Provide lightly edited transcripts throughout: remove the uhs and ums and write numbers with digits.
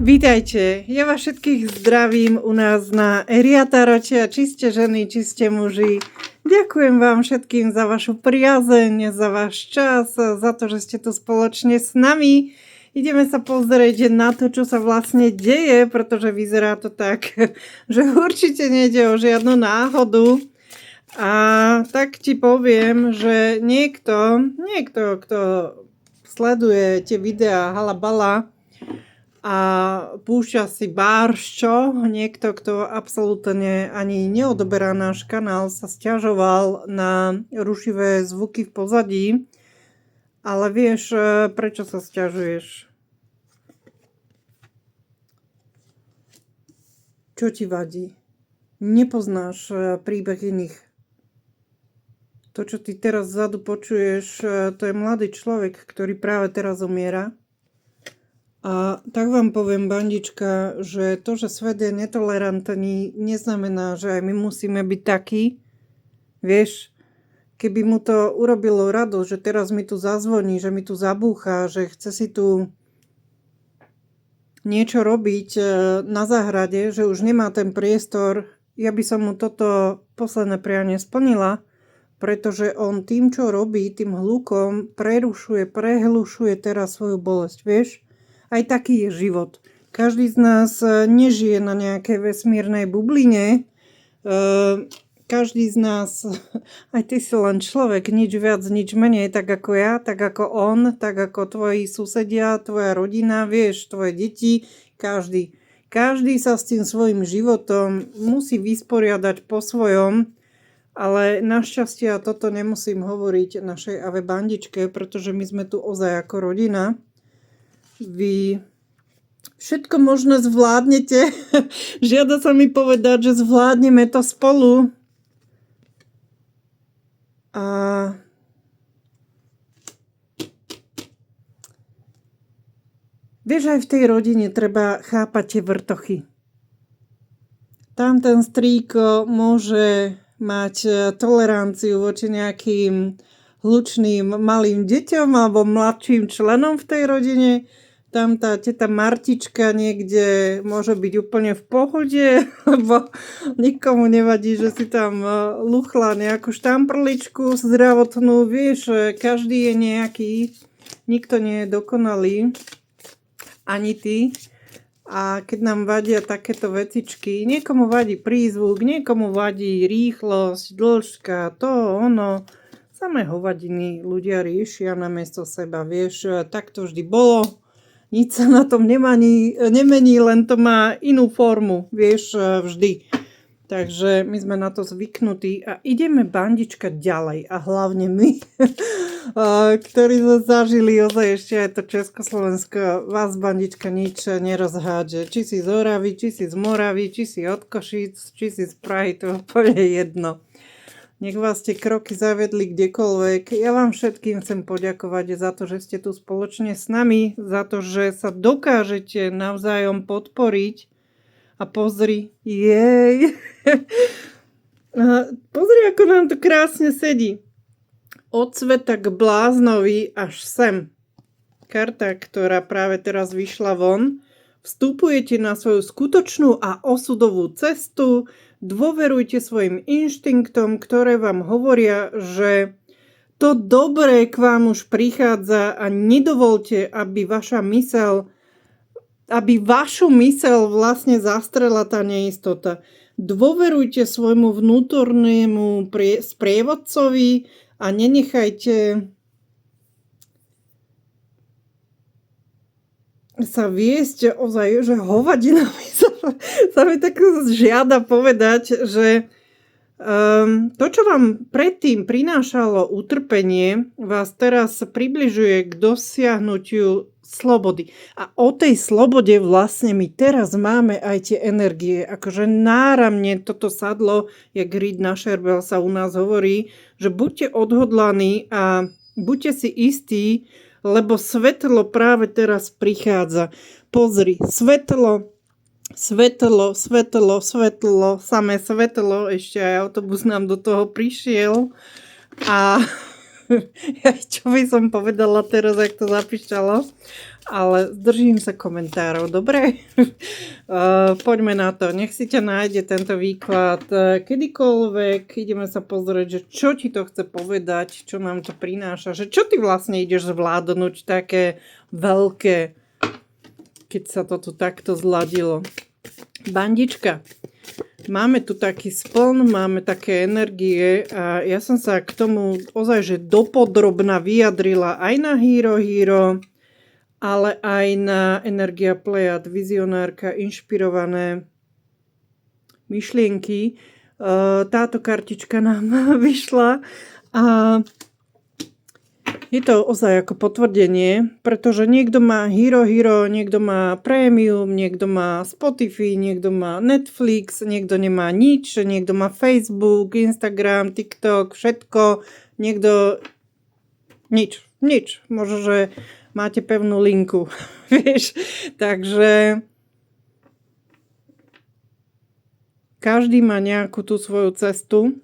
Vítajte, ja vás všetkých zdravím u nás na Eriatarote, či ste ženy, či ste muži. Ďakujem vám všetkým za vašu priazeň, za váš čas, za to, že ste tu spoločne s nami. Ideme sa pozrieť na to, čo sa vlastne deje, pretože vyzerá to tak, že určite nejde o žiadnu náhodu. A tak ti poviem, že niekto, kto sleduje tie videá halabala, a púšťa si bárščo, niekto, kto absolútne ani neodoberá náš kanál, sa sťažoval na rušivé zvuky v pozadí. Ale vieš, prečo sa sťažuješ? Čo ti vadí? Nepoznáš príbeh iných. To, čo ty teraz vzadu počuješ, to je mladý človek, ktorý práve teraz umiera. A tak vám poviem, bandička, že to, že svet je netolerantný, neznamená, že aj my musíme byť takí. Vieš, keby mu to urobilo radosť, že teraz mi tu zazvoní, že mi tu zabúcha, že chce si tu niečo robiť na záhrade, že už nemá ten priestor, ja by som mu toto posledné prianie splnila, pretože on tým, čo robí, tým hlukom prehlušuje teraz svoju bolesť, vieš? Aj taký je život. Každý z nás nežije na nejakej vesmírnej bubline. Každý z nás, aj ty si len človek, nič viac, nič menej, tak ako ja, tak ako on, tak ako tvoji susedia, tvoja rodina, vieš, tvoje deti, každý. Každý sa s tým svojim životom musí vysporiadať po svojom, ale našťastie toto nemusím hovoriť našej Ave bandičke, pretože my sme tu ozaj ako rodina. Vy všetko možno zvládnete. Žiada sa mi povedať, že zvládneme to spolu. A vieš, aj v tej rodine treba chápať tie vrtochy. Tam ten strýko môže mať toleranciu voči nejakým hlučným malým deťom alebo mladším členom v tej rodine. Tam tá teta Martička niekde môže byť úplne v pohode, lebo nikomu nevadí, že si tam luchla nejakú štamprličku zdravotnú. Vieš, každý je nejaký, nikto nie je dokonalý, ani ty. A keď nám vadia takéto vecičky, niekomu vadí prízvuk, niekomu vadí rýchlosť, dĺžka, to, ono. Samé hovadiny ľudia riešia namiesto seba, vieš, tak to vždy bolo. Nič sa na tom nemení, len to má inú formu, vieš, vždy. Takže my sme na to zvyknutí a ideme bandička ďalej a hlavne my, ktorí sme zažili ozaj ešte aj to Československo, vás bandička nič nerozhádže. Či si z Oravy, či si z Moravy, či si od Košíc, či si z Prahy, to je úplne jedno. Nech vás tie kroky zavedli kdekoľvek. Ja vám všetkým chcem poďakovať za to, že ste tu spoločne s nami, za to, že sa dokážete navzájom podporiť. A pozri, jej. Pozri, ako nám to krásne sedí. Od sveta k bláznovi až sem. Karta, ktorá práve teraz vyšla von. Vstupujete na svoju skutočnú a osudovú cestu. Dôverujte svojim inštinktom, ktoré vám hovoria, že to dobré k vám už prichádza a nedovolte, aby vašu myseľ vlastne zastrela tá neistota. Dôverujte svojmu vnútornému sprievodcovi a nenechajte sa viesť ozaj, že hovadinami sa mi tak žiada povedať, že to, čo vám predtým prinášalo utrpenie, vás teraz približuje k dosiahnutiu slobody. A o tej slobode vlastne my teraz máme aj tie energie. Akože náramne toto sadlo, jak Reed Nasherbel sa u nás hovorí, že buďte odhodlaní a buďte si istí, lebo svetlo práve teraz prichádza. Pozri, svetlo, samé svetlo, ešte aj autobus nám do toho prišiel a čo by som povedala teraz, ak to zapišťalo, Ale zdržím sa komentárov, dobre? Poďme na to. Nech si ťa nájde tento výklad kedykoľvek. Ideme sa pozrieť, že čo ti to chce povedať, čo nám to prináša, že čo ty vlastne ideš zvládnuť také veľké, keď sa to tu takto zladilo. Bandička. Máme tu taký spln, máme také energie a ja som sa k tomu ozaj, že dopodrobna vyjadrila aj na Hero, ale aj na Energia Plejad, vizionárka, inšpirované myšlienky. Táto kartička nám vyšla a je to ozaj ako potvrdenie, pretože niekto má Hero, niekto má Premium, niekto má Spotify, niekto má Netflix, niekto nemá nič, niekto má Facebook, Instagram, TikTok, všetko, niekto nič. Možno, že máte pevnú linku, vieš. Takže každý má nejakú tú svoju cestu.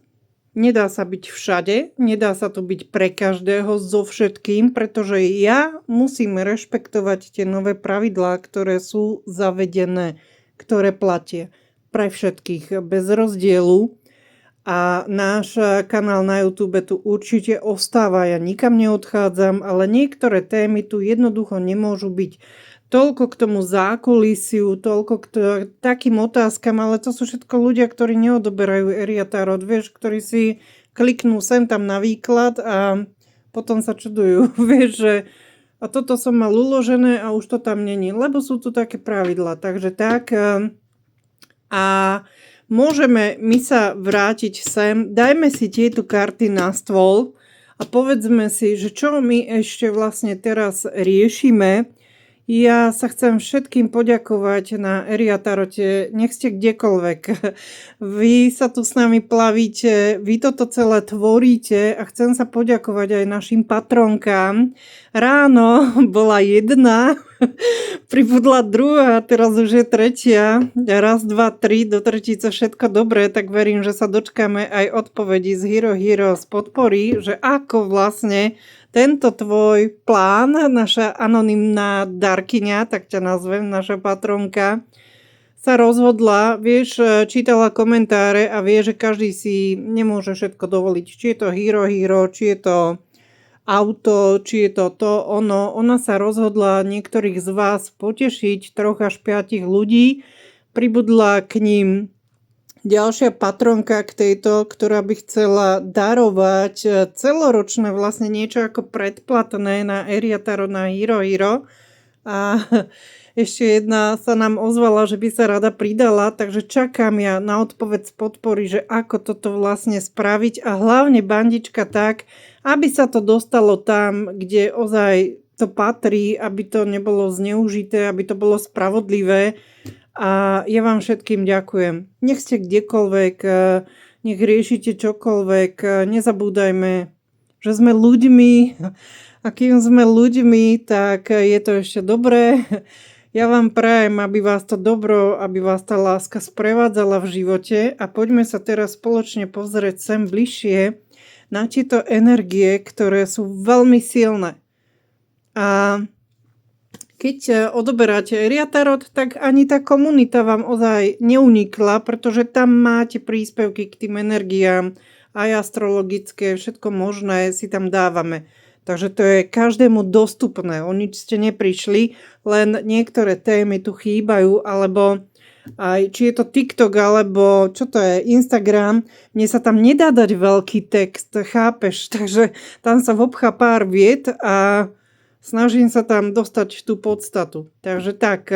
Nedá sa byť všade, nedá sa to byť pre každého so všetkým, pretože ja musím rešpektovať tie nové pravidlá, ktoré sú zavedené, ktoré platia pre všetkých bez rozdielu. A náš kanál na YouTube tu určite ostáva, ja nikam neodchádzam, ale niektoré témy tu jednoducho nemôžu byť. Toľko k tomu zákulisiu, toľko k takým otázkam, ale to sú všetko ľudia, ktorí neodoberajú Eria Tarot, vieš, ktorí si kliknú sem tam na výklad a potom sa čudujú, vieš, že a toto som mal uložené a už to tam není, lebo sú tu také pravidlá, takže tak a môžeme my sa vrátiť sem, dajme si tieto karty na stôl a povedzme si, že čo my ešte vlastne teraz riešime. Ja sa chcem všetkým poďakovať na Eria Tarote, nech ste kdekoľvek. Vy sa tu s nami plavíte, vy toto celé tvoríte a chcem sa poďakovať aj našim patronkám. Ráno bola jedna, pribudla druhá, teraz už je tretia. Raz, dva, tri, do tretice všetko dobré, tak verím, že sa dočkáme aj odpovedí z Hero z podpory, že ako vlastne tento tvoj plán, naša anonymná darkyňa, tak ťa nazvem, naša patronka, sa rozhodla, vieš, čítala komentáre a vie, že každý si nemôže všetko dovoliť. Či je to Hero, či je to auto, či je to ono. Ona sa rozhodla niektorých z vás potešiť, 3 až 5 ľudí. Pribudla k ním ďalšia patronka k tejto, ktorá by chcela darovať celoročné vlastne niečo ako predplatné na Eria Tarot na Hero. A ešte jedna sa nám ozvala, že by sa rada pridala, takže čakám ja na odpoveď z podpory, že ako toto vlastne spraviť a hlavne bandička tak, aby sa to dostalo tam, kde ozaj to patrí, aby to nebolo zneužité, aby to bolo spravodlivé. A ja vám všetkým ďakujem. Nech ste kdekoľvek, nech riešite čokoľvek, nezabúdajme, že sme ľuďmi a kým sme ľuďmi, tak je to ešte dobré. Ja vám prajem, aby vás to dobro, aby vás tá láska sprevádzala v živote a poďme sa teraz spoločne pozrieť sem bližšie na tieto energie, ktoré sú veľmi silné. A keď odoberáte Eria Tarot, tak ani tá komunita vám ozaj neunikla, pretože tam máte príspevky k tým energiám, aj astrologické, všetko možné si tam dávame. Takže to je každému dostupné. O nič ste neprišli, len niektoré témy tu chýbajú, alebo aj či je to TikTok, alebo čo to je, Instagram, mne sa tam nedá dať veľký text, chápeš? Takže tam sa vobchá pár viet a snažím sa tam dostať tú podstatu. Takže tak,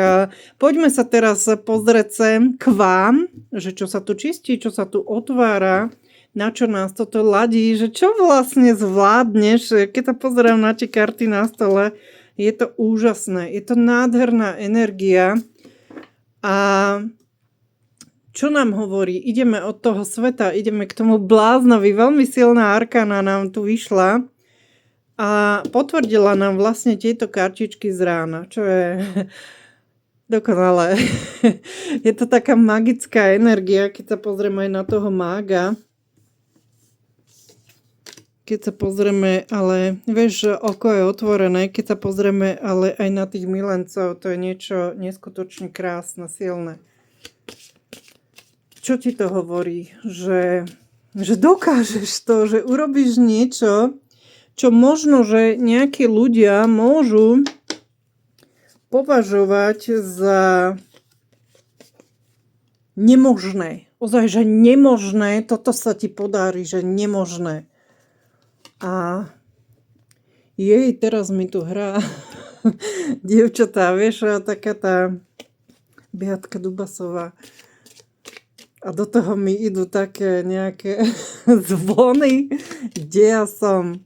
poďme sa teraz pozrieť sem k vám, že čo sa tu čistí, čo sa tu otvára, na čo nás toto ladí, že čo vlastne zvládneš. Keď sa pozerám na tie karty na stole, je to úžasné, je to nádherná energia. A čo nám hovorí? Ideme od toho sveta, ideme k tomu bláznovi, veľmi silná arkana nám tu vyšla. A potvrdila nám vlastne tieto kartičky z rána, čo je dokonalé. Je to taká magická energia, keď sa pozrieme aj na toho mága. keď sa pozrieme, ale vieš, že oko je otvorené, keď sa pozrieme ale aj na tých milencov, to je niečo neskutočne krásne, silné. Čo ti to hovorí? Že dokážeš to, že urobíš niečo, čo možno, že nejakí ľudia môžu považovať za nemožné. Ozaj, že nemožné, toto sa ti podarí, že nemožné. A jej, teraz mi tu hrá dievčatá, vieš, taká tá Beatka Dubasová. A do toho mi idú také nejaké zvony, kde ja som.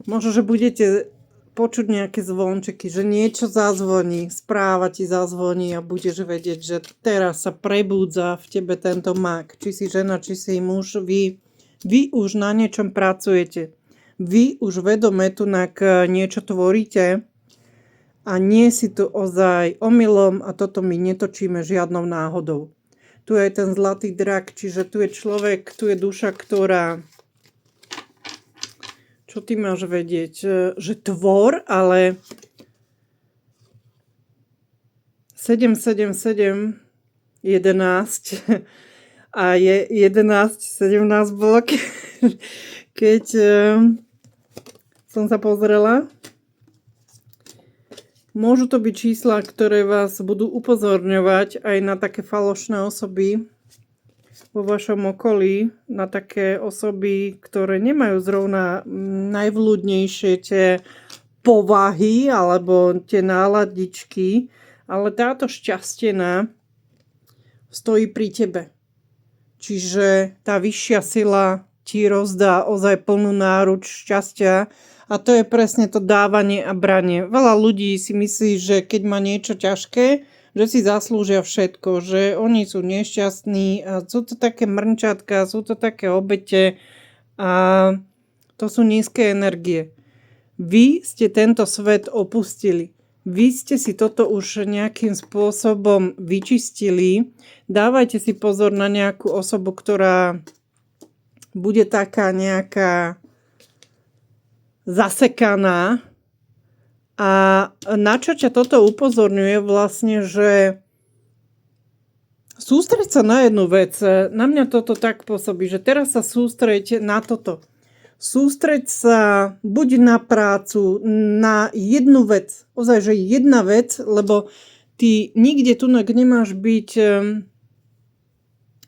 Možno, že budete počuť nejaké zvončeky, že niečo zazvoní, správa ti zazvoní a budeš vedieť, že teraz sa prebúdza v tebe tento mak. Či si žena, či si muž, vy už na niečom pracujete. Vy už vedome tu niečo tvoríte a nie si tu ozaj omylom a toto my netočíme žiadnou náhodou. Tu je ten zlatý drak, čiže tu je človek, tu je duša, ktorá... Čo ty máš vedieť? Že tvor, ale 7, 7, 7, 11 a je 11, 17 bolo, keď som sa pozrela. Môžu to byť čísla, ktoré vás budú upozorňovať aj na také falošné osoby vo vašom okolí, na také osoby, ktoré nemajú zrovna najvľúdnejšie tie povahy alebo tie náladičky, ale táto šťastená stojí pri tebe. Čiže tá vyššia sila ti rozdá ozaj plnú náruč šťastia. A to je presne to dávanie a branie. Veľa ľudí si myslí, že keď má niečo ťažké, že si zaslúžia všetko, že oni sú nešťastní a sú to také mrnčatka, sú to také obete a to sú nízke energie. Vy ste tento svet opustili. Vy ste si toto už nejakým spôsobom vyčistili. Dávajte si pozor na nejakú osobu, ktorá bude taká nejaká zasekaná. A na čo ťa toto upozorňuje vlastne, že sústreď sa na jednu vec. Na mňa toto tak pôsobí, že teraz sa sústreď na toto. Sústreď sa buď na prácu, na jednu vec. Ozaj, že jedna vec, lebo ty nikde tu nemáš byť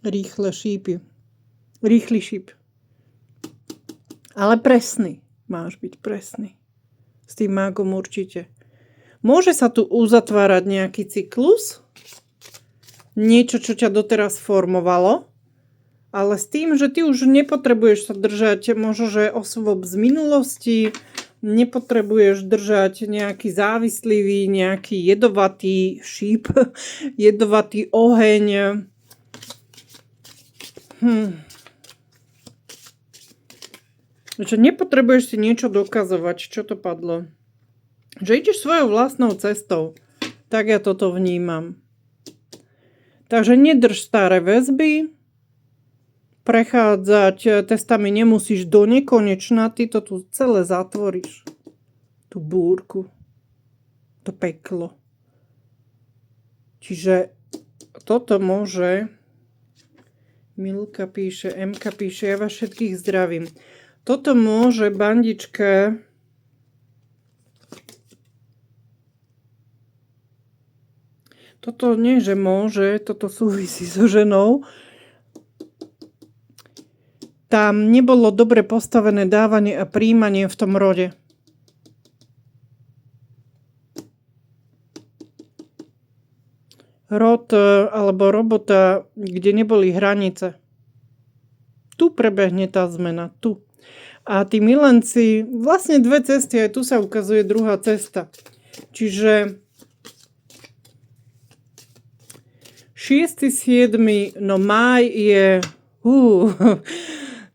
rýchly šíp. Ale presný. Máš byť presný. S tým mágom určite. Môže sa tu uzatvárať nejaký cyklus, niečo, čo ťa doteraz formovalo, ale s tým, že ty už nepotrebuješ sa držať možno, že osôb z minulosti, nepotrebuješ držať nejaký závislivý, nejaký jedovatý šíp, jedovatý oheň. Že nepotrebuješ si niečo dokazovať, čo to padlo. Že ideš svojou vlastnou cestou. Tak ja toto vnímam. Takže nedrž staré väzby. Prechádzať testami nemusíš do nekonečna. Ty to tu celé zatvoríš. Tú búrku. To peklo. Čiže toto môže... Milka píše, Emka píše, ja vás všetkých zdravím. Toto môže bandička toto nie, že môže, toto súvisí so ženou. Tam nebolo dobre postavené dávanie a príjmanie v tom rode. Rod alebo robota, kde neboli hranice. Tu prebehne tá zmena, tu. A tí milenci, vlastne dve cesty, aj tu sa ukazuje druhá cesta. Čiže 6. 7. no máj je...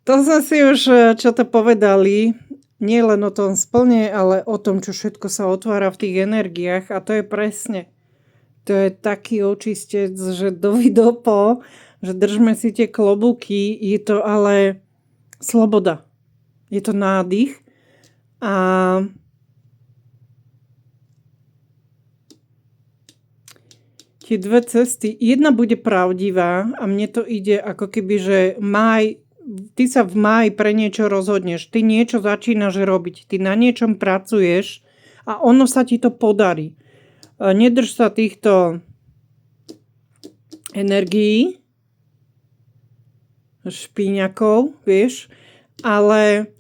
to sme si už čo to povedali, nie len o tom splne, ale o tom, čo všetko sa otvára v tých energiách. A to je presne. To je taký očistec, že dovidopo, že držme si tie klobúky, je to ale sloboda. Je to nádych a tie dve cesty, jedna bude pravdivá a mne to ide ako keby, že ty sa v máji pre niečo rozhodneš, ty niečo začínaš robiť, ty na niečom pracuješ a ono sa ti to podarí. Nedrž sa týchto energií, špíňakov, vieš, ale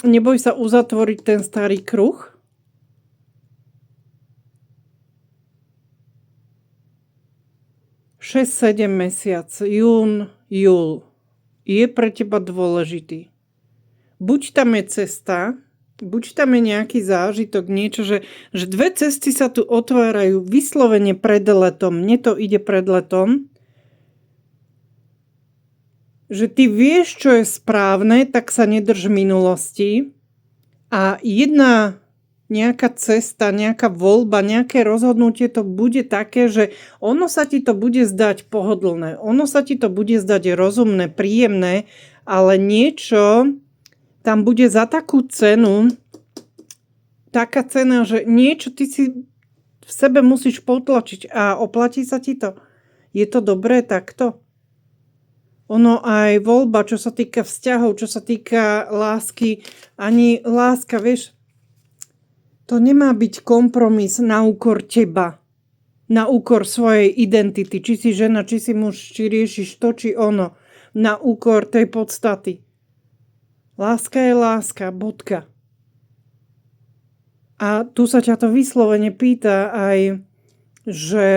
neboj sa uzatvoriť ten starý kruh. Šesť, 7 mesiac, jún, júl je pre teba dôležitý. Buď tam je cesta, buď tam je nejaký zážitok, niečo, že dve cesty sa tu otvárajú vyslovene pred letom. Mne to ide pred letom. Že ty vieš, čo je správne, tak sa nedrž minulosti. A jedna nejaká cesta, nejaká voľba, nejaké rozhodnutie to bude také, že ono sa ti to bude zdať pohodlné. Ono sa ti to bude zdať rozumné, príjemné, ale niečo tam bude za takú cenu, taká cena, že niečo ty si v sebe musíš potlačiť a oplatí sa ti to. Je to dobré takto? Ono aj voľba, čo sa týka vzťahov, čo sa týka lásky, ani láska, vieš, to nemá byť kompromis na úkor teba, na úkor svojej identity, či si žena, či si muž, či riešiš to, či ono, na úkor tej podstaty. Láska je láska, bodka. A tu sa ťa to vyslovene pýta aj, že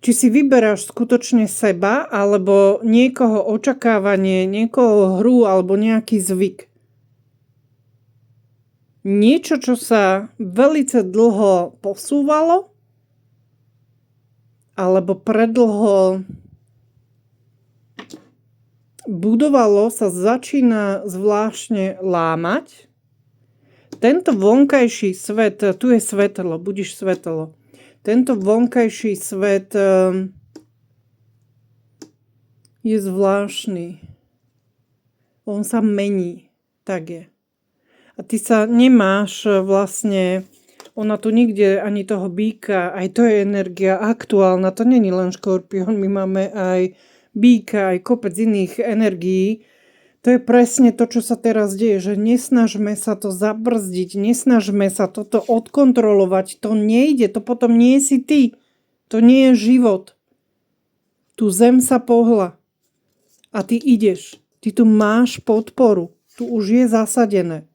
či si vyberáš skutočne seba, alebo niekoho očakávanie, niekoho hru, alebo nejaký zvyk. Niečo, čo sa velice dlho posúvalo, alebo predlho budovalo, sa začína zvláštne lámať. Tento vonkajší svet, tu je svetlo, budíš svetlo. Tento vonkajší svet je zvláštny. On sa mení. Tak je. A ty sa nemáš vlastne, ona tu nikde ani toho býka, aj to je energia aktuálna, to není len škorpión, my máme aj býka, aj kopec iných energií. To je presne to, čo sa teraz deje, že nesnažme sa to zabrzdiť, nesnažme sa toto odkontrolovať, to nejde, to potom nie si ty, to nie je život. Tu zem sa pohla a ty ideš, ty tu máš podporu, tu už je zasadené.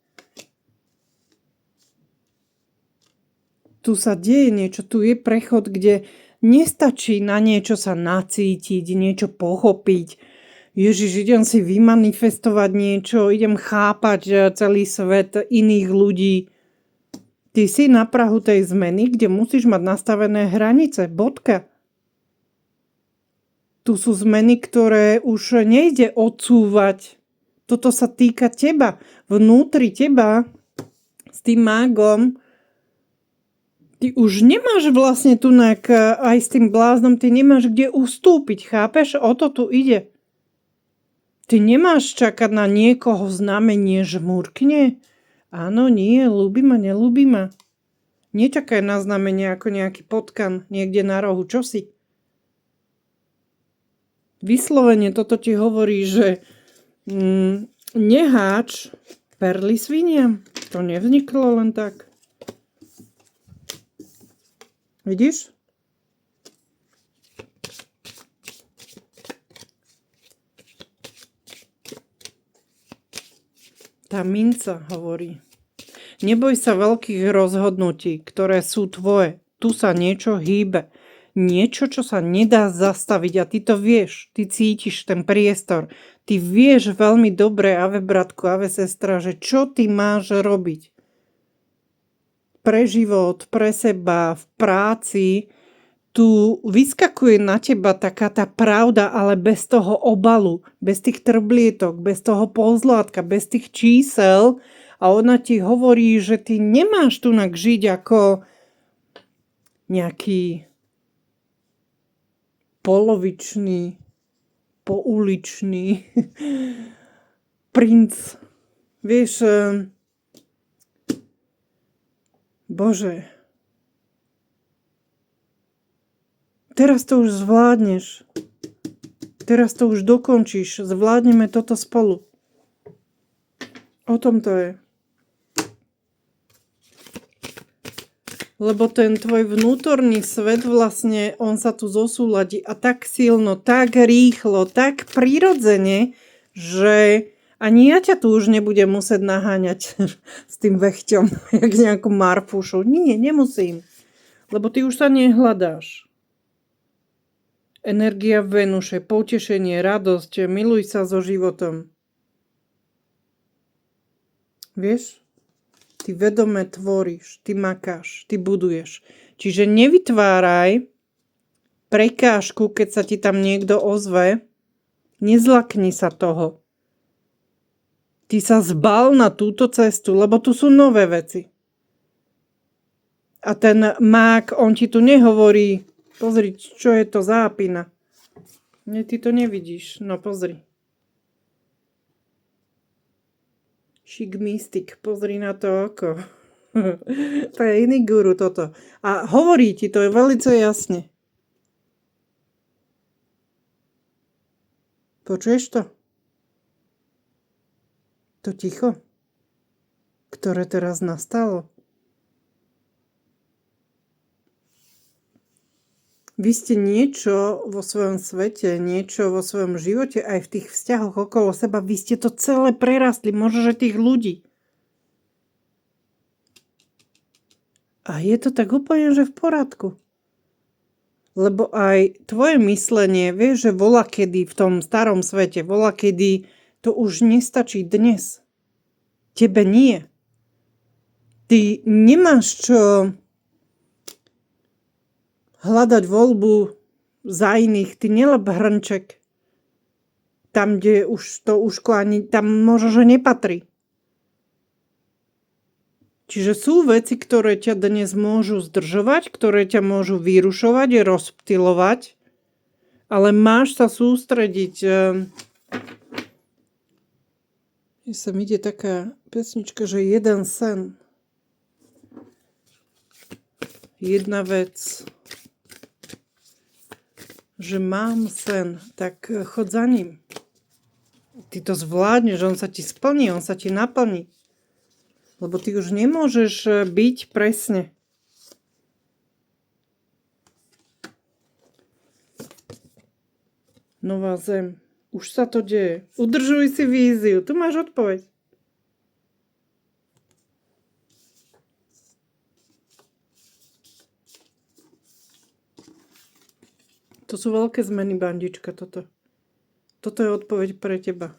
Tu sa deje niečo, tu je prechod, kde nestačí na niečo sa nacítiť, niečo pochopiť. Ježiš, idem si vymanifestovať niečo, idem chápať celý svet iných ľudí. Ty si na prahu tej zmeny, kde musíš mať nastavené hranice, bodka. Tu sú zmeny, ktoré už nejde odsúvať. Toto sa týka teba, vnútri teba, s tým mágom. Ty už nemáš vlastne tu aj s tým bláznom, ty nemáš kde ustúpiť, chápeš? O to tu ide. Ty nemáš čakať na niekoho znamenie žmúrkne? Áno, nie, ľúbi ma, neľúbi ma. Nečakaj na znamenie ako nejaký potkan niekde na rohu, čo si? Vyslovene toto ti hovorí, že neháč perly sviniam. To nevzniklo len tak. Vidíš? Tá minca hovorí. Neboj sa veľkých rozhodnutí, ktoré sú tvoje. Tu sa niečo hýbe. Niečo, čo sa nedá zastaviť a ty to vieš. Ty cítiš ten priestor. Ty vieš veľmi dobre, ave bratku, ave sestra, že čo ty máš robiť. Pre život, pre seba, v práci. Tu vyskakuje na teba taká tá pravda, ale bez toho obalu, bez tých trblietok, bez toho pozlátka, bez tých čísel a ona ti hovorí, že ty nemáš tu žiť ako nejaký pouličný princ. Vieš, Bože, teraz to už zvládneš. Teraz to už dokončíš. Zvládneme toto spolu. O tom to je. Lebo ten tvoj vnútorný svet vlastne, on sa tu zosúladí a tak silno, tak rýchlo, tak prirodzene, že ani ja ťa tu už nebudem musieť naháňať s tým vechťom, jak nejakú marfušu. Nie, nemusím. Lebo ty už sa nehľadáš. Energia Venuše, potešenie, radosť, miluj sa so životom. Vieš? Ty vedome tvoríš, ty makáš, ty buduješ. Čiže nevytváraj prekážku, keď sa ti tam niekto ozve. Nezlakni sa toho. Ty sa zbal na túto cestu, lebo tu sú nové veci. A ten mák, on ti tu nehovorí, pozri, čo je to zápina. Nie, ty to nevidíš. No pozri. Šik mystik, pozri na to oko. To je iný guru toto. A hovorí ti to je velice jasne. Počuješ to? To ticho, ktoré teraz nastalo. Vy ste niečo vo svojom svete, niečo vo svojom živote, aj v tých vzťahoch okolo seba, vy ste to celé prerastli, možno, že tých ľudí. A je to tak úplne, že v poriadku. Lebo aj tvoje myslenie, vieš, že volakedy v tom starom svete, volakedy to už nestačí dnes. Tebe nie. Ty nemáš čo hľadať voľbu za iných. Ty nelep hrnček tam, kde už to uško ani tam možno, že nepatrí. Čiže sú veci, ktoré ťa dnes môžu zdržovať, ktoré ťa môžu vyrušovať, rozptylovať, ale máš sa sústrediť. Sa mi ide taká pesnička, že jeden sen. Jedna vec. Že mám sen, tak chod za ním. Ty to zvládneš, on sa ti splní, on sa ti naplní. Lebo ty už nemôžeš byť presne. Nová zem. Už sa to deje. Udržuj si víziu. Tu máš odpoveď. To sú veľké zmeny, bandička, toto. Toto je odpoveď pre teba.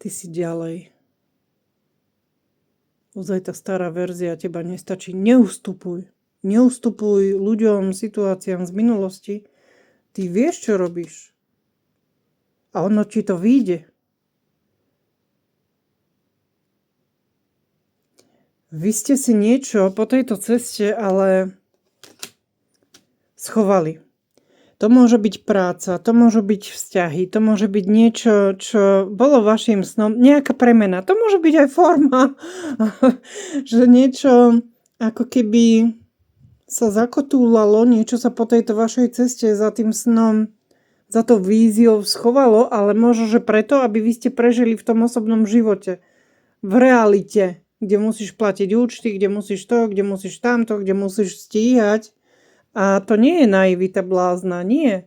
Ty si ďalej. Ozaj tá stará verzia teba nestačí. Neustupuj. Neustupuj ľuďom, situáciám z minulosti. Ty vieš, čo robíš. A ono ti to vyjde. Vy ste si niečo po tejto ceste ale schovali. To môže byť práca, to môže byť vzťahy, to môže byť niečo, čo bolo vašim snom, nejaká premena. To môže byť aj forma, že niečo ako keby sa zakotúlalo, niečo sa po tejto vašej ceste za tým snom, za to víziou schovalo, ale možno, že preto, aby vy ste prežili v tom osobnom živote. V realite, kde musíš platiť účty, kde musíš to, kde musíš tamto, kde musíš stíhať. A to nie je naivita blázna, nie.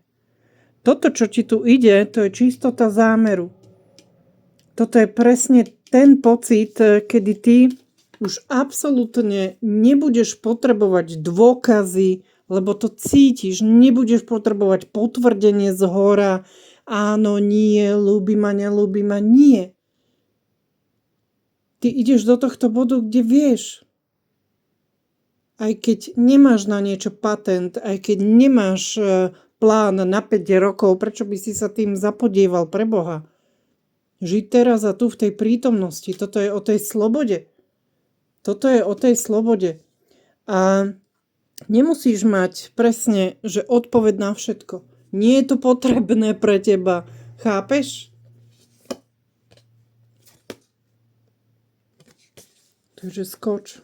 Toto, čo ti tu ide, to je čistota zámeru. Toto je presne ten pocit, kedy ty už absolútne nebudeš potrebovať dôkazy, lebo to cítiš, nebudeš potrebovať potvrdenie z hora, áno, nie, ľúbi ma, nelúbi ma, nie. Ty ideš do tohto bodu, kde vieš. Aj keď nemáš na niečo patent, aj keď nemáš plán na 5 rokov, prečo by si sa tým zapodieval pre Boha? Žiť teraz a tu v tej prítomnosti, toto je o tej slobode. Toto je o tej slobode. A Nemusíš mať presne, že odpoveď na všetko. Nie je to potrebné pre teba. Chápeš? Takže skoč.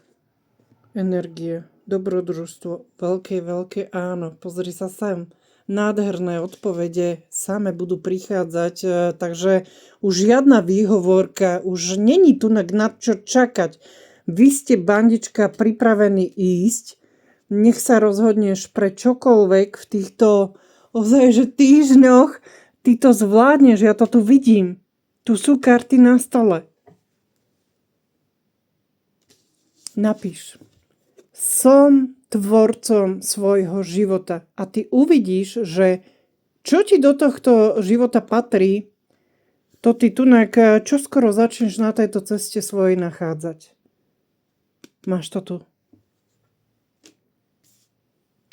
Energie. Dobrodružstvo. Veľké áno. Pozri sa sem. Nádherné odpovede same budú prichádzať, takže už žiadna výhovorka, už není tu na čo čakať. Vy ste, bandička, pripravení ísť. Nech sa rozhodneš pre čokoľvek v týchto ozaj, týždňoch. Ty to zvládneš, ja to tu vidím. Tu sú karty na stole. Napíš. Som tvorcom svojho života. A ty uvidíš, že čo ti do tohto života patrí, to ty tunak čoskoro začneš na tejto ceste svojej nachádzať. Máš to tu.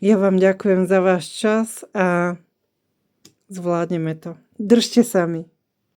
Ja vám ďakujem za váš čas a zvládneme to. Držte sa mi.